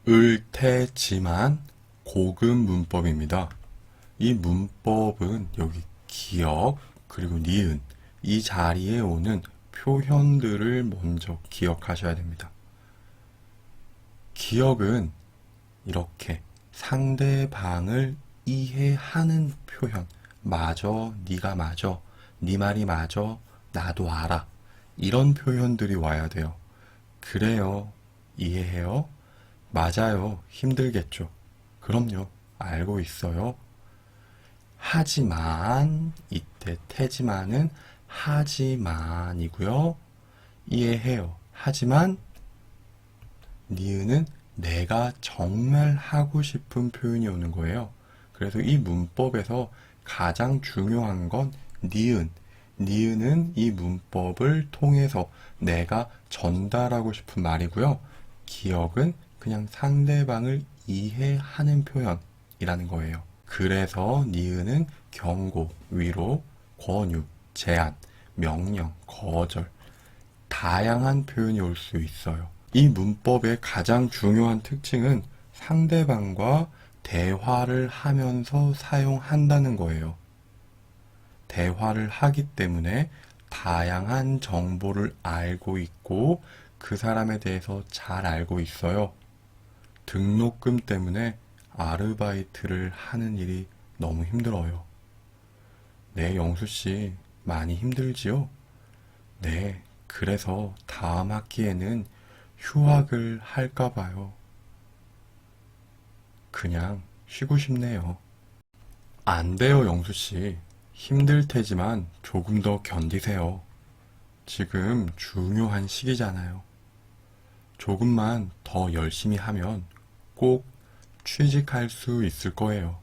을테지만 고급 문법입니다. 이 문법은 여기 기역 그리고 니은 이 자리에 오는 표현들을 먼저 기억하셔야 됩니다. 기역은 이렇게 상대방을 이해하는 표현, 맞어, 네가 맞어, 네 말이 맞어, 나도 알아. 이런 표현들이 와야 돼요. 그래요, 이해해요? 맞아요, 힘들겠죠. 그럼요, 알고 있어요. 하지만, 이때 태지만은 하지만이고요. 이해해요. 하지만, 니은은 내가 정말 하고 싶은 표현이 오는 거예요. 그래서 이 문법에서 가장 중요한 건 니은. 니은은 이 문법을 통해서 내가 전달하고 싶은 말이고요. 기억은 그냥 상대방을 이해하는 표현이라는 거예요. 그래서 니은은 경고, 위로, 권유, 제안, 명령, 거절, 다양한 표현이 올 수 있어요. 이 문법의 가장 중요한 특징은 상대방과 대화를 하면서 사용한다는 거예요. 대화를 하기 때문에 다양한 정보를 알고 있고 그 사람에 대해서 잘 알고 있어요. 등록금 때문에 아르바이트를 하는 일이 너무 힘들어요. 네, 영수 씨, 많이 힘들지요? 네, 그래서 다음 학기에는 휴학을 할까 봐요. 그냥 쉬고 싶네요. 안 돼요, 영수 씨. 힘들 테지만 조금 더 견디세요. 지금 중요한 시기잖아요. 조금만 더 열심히 하면 꼭 취직할 수 있을 거예요.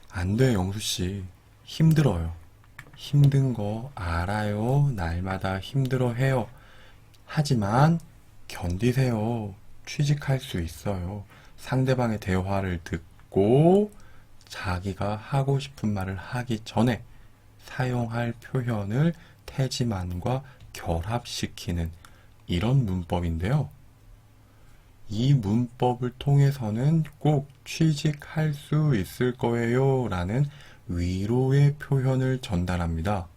안 돼, 영수 씨. 힘들어요. 힘든 거 알아요. 날마다 힘들어 해요. 하지만 견디세요. 취직할 수 있어요. 상대방의 대화를 듣고 자기가 하고 싶은 말을 하기 전에 사용할 표현을 태지만과 결합시키는 이런 문법인데요. 이 문법을 통해서는 꼭 취직할 수 있을 거예요 라는 위로의 표현을 전달합니다.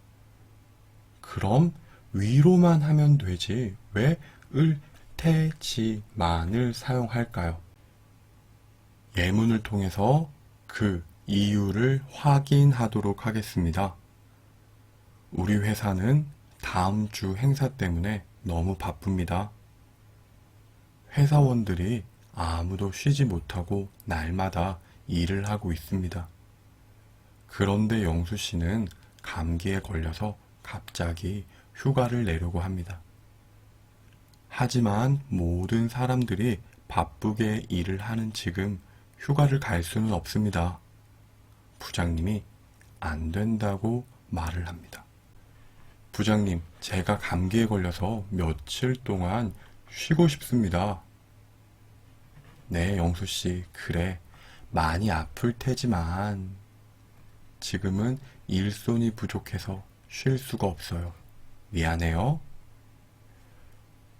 그럼 위로만 하면 되지 왜 을, 태, 지, 만을 사용할까요? 예문을 통해서 그 이유를 확인하도록 하겠습니다. 우리 회사는 다음 주 행사 때문에 너무 바쁩니다. 회사원들이 아무도 쉬지 못하고 날마다 일을 하고 있습니다. 그런데 영수 씨는 감기에 걸려서 갑자기 휴가를 내려고 합니다. 하지만 모든 사람들이 바쁘게 일을 하는 지금 휴가를 갈 수는 없습니다. 부장님이 안 된다고 말을 합니다. 부장님, 제가 감기에 걸려서 며칠 동안 쉬고 싶습니다. 네, 영수 씨, 그래. 많이 아플 테지만 지금은 일손이 부족해서 쉴 수가 없어요. 미안해요.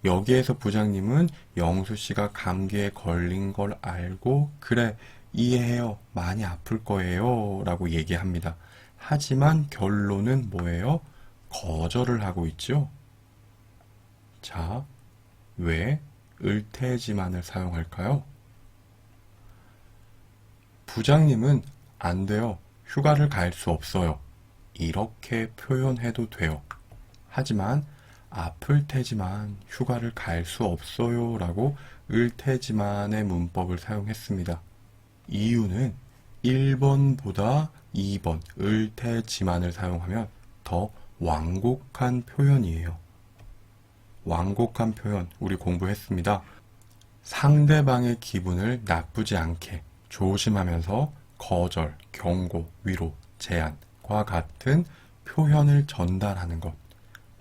여기에서 부장님은 영수 씨가 감기에 걸린 걸 알고 그래, 이해해요. 많이 아플 거예요. 라고 얘기합니다. 하지만 결론은 뭐예요? 거절을 하고 있죠. 자, 왜 을테지만을 사용할까요? 부장님은 안 돼요. 휴가를 갈 수 없어요. 이렇게 표현해도 돼요. 하지만 아플 테지만 휴가를 갈 수 없어요 라고 을테지만의 문법을 사용했습니다. 이유는 1번보다 2번 을테지만을 사용하면 더 완곡한 표현이에요. 완곡한 표현 우리 공부했습니다. 상대방의 기분을 나쁘지 않게 조심하면서 거절, 경고, 위로, 제안과 같은 표현을 전달하는 것.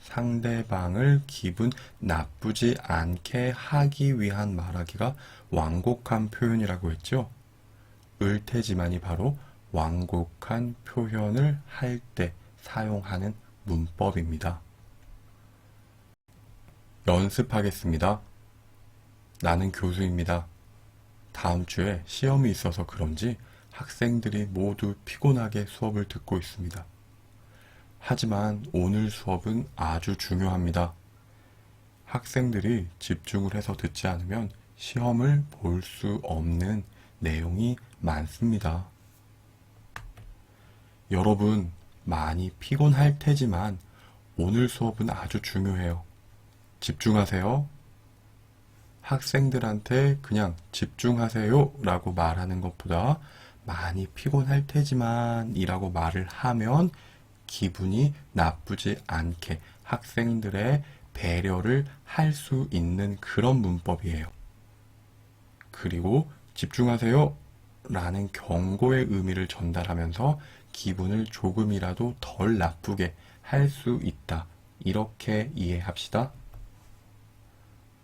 상대방을 기분 나쁘지 않게 하기 위한 말하기가 완곡한 표현이라고 했죠. 을테지만이 바로 완곡한 표현을 할 때 사용하는 문법입니다. 연습하겠습니다. 나는 교수입니다. 다음 주에 시험이 있어서 그런지 학생들이 모두 피곤하게 수업을 듣고 있습니다. 하지만 오늘 수업은 아주 중요합니다. 학생들이 집중을 해서 듣지 않으면 시험을 볼 수 없는 내용이 많습니다. 여러분, 많이 피곤할 테지만 오늘 수업은 아주 중요해요. 집중하세요. 학생들한테 그냥 집중하세요 라고 말하는 것보다 많이 피곤할 테지만 이라고 말을 하면 기분이 나쁘지 않게 학생들의 배려를 할 수 있는 그런 문법이에요. 그리고 집중하세요 라는 경고의 의미를 전달하면서 기분을 조금이라도 덜 나쁘게 할 수 있다. 이렇게 이해합시다.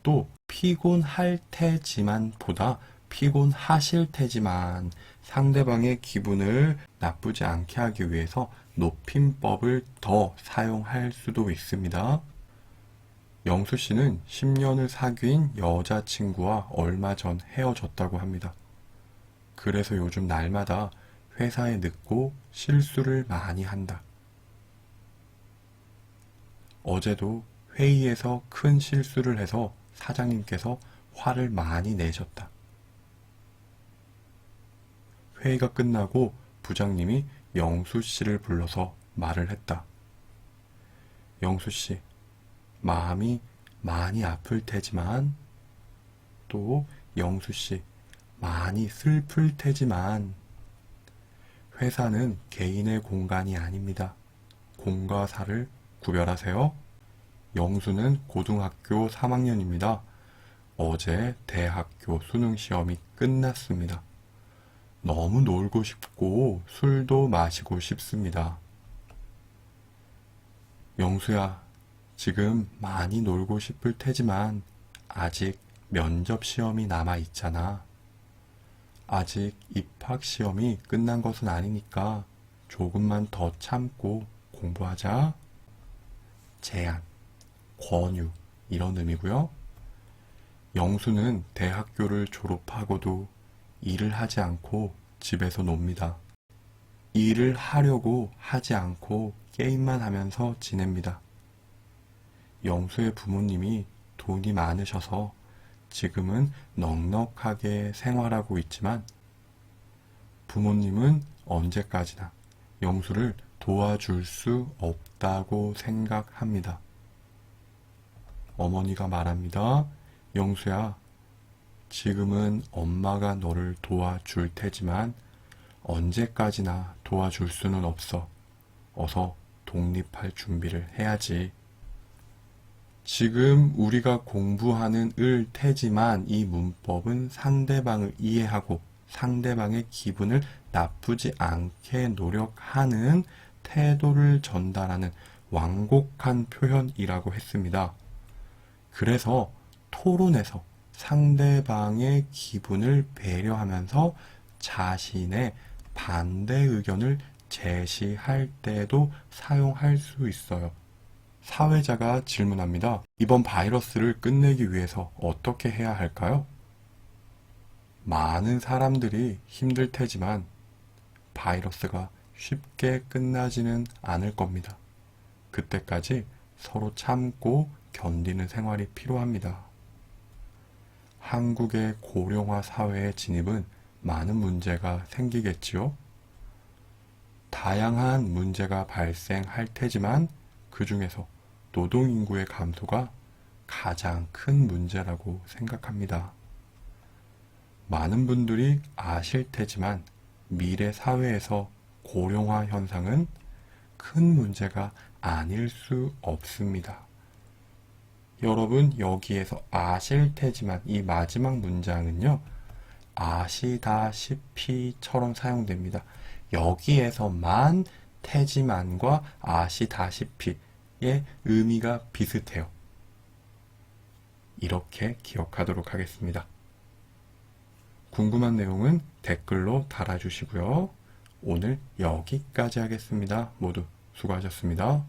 또 피곤할 테지만 보다 피곤하실 테지만 상대방의 기분을 나쁘지 않게 하기 위해서 높임법을 더 사용할 수도 있습니다. 영수 씨는 10년을 사귄 여자친구와 얼마 전 헤어졌다고 합니다. 그래서 요즘 날마다 회사에 늦고 실수를 많이 한다. 어제도 회의에서 큰 실수를 해서 사장님께서 화를 많이 내셨다. 회의가 끝나고 부장님이 영수 씨를 불러서 말을 했다. 영수 씨, 마음이 많이 아플 테지만, 또 영수 씨, 많이 슬플 테지만, 회사는 개인의 공간이 아닙니다. 공과 사를 구별하세요. 영수는 고등학교 3학년입니다. 어제 대학교 수능 시험이 끝났습니다. 너무 놀고 싶고 술도 마시고 싶습니다. 영수야, 지금 많이 놀고 싶을 테지만 아직 면접 시험이 남아 있잖아. 아직 입학 시험이 끝난 것은 아니니까 조금만 더 참고 공부하자. 제안, 권유, 이런 의미고요. 영수는 대학교를 졸업하고도 일을 하지 않고 집에서 놉니다. 일을 하려고 하지 않고 게임만 하면서 지냅니다. 영수의 부모님이 돈이 많으셔서 지금은 넉넉하게 생활하고 있지만 부모님은 언제까지나 영수를 도와줄 수 없다고 생각합니다. 어머니가 말합니다. 영수야, 지금은 엄마가 너를 도와줄 테지만 언제까지나 도와줄 수는 없어. 어서 독립할 준비를 해야지. 지금 우리가 공부하는 을 테지만 이 문법은 상대방을 이해하고 상대방의 기분을 나쁘지 않게 노력하는 태도를 전달하는 완곡한 표현이라고 했습니다. 그래서 토론에서 상대방의 기분을 배려하면서 자신의 반대 의견을 제시할 때도 사용할 수 있어요. 사회자가 질문합니다. 이번 바이러스를 끝내기 위해서 어떻게 해야 할까요? 많은 사람들이 힘들 테지만 바이러스가 쉽게 끝나지는 않을 겁니다. 그때까지 서로 참고 견디는 생활이 필요합니다. 한국의 고령화 사회의 진입은 많은 문제가 생기겠지요? 다양한 문제가 발생할 테지만 그 중에서 노동인구의 감소가 가장 큰 문제라고 생각합니다. 많은 분들이 아실 테지만 미래 사회에서 고령화 현상은 큰 문제가 아닐 수 없습니다. 여러분, 여기에서 아실 테지만 이 마지막 문장은요, 아시다시피처럼 사용됩니다. 여기에서만 테지만과 아시다시피의 의미가 비슷해요. 이렇게 기억하도록 하겠습니다. 궁금한 내용은 댓글로 달아주시고요. 오늘 여기까지 하겠습니다. 모두 수고하셨습니다.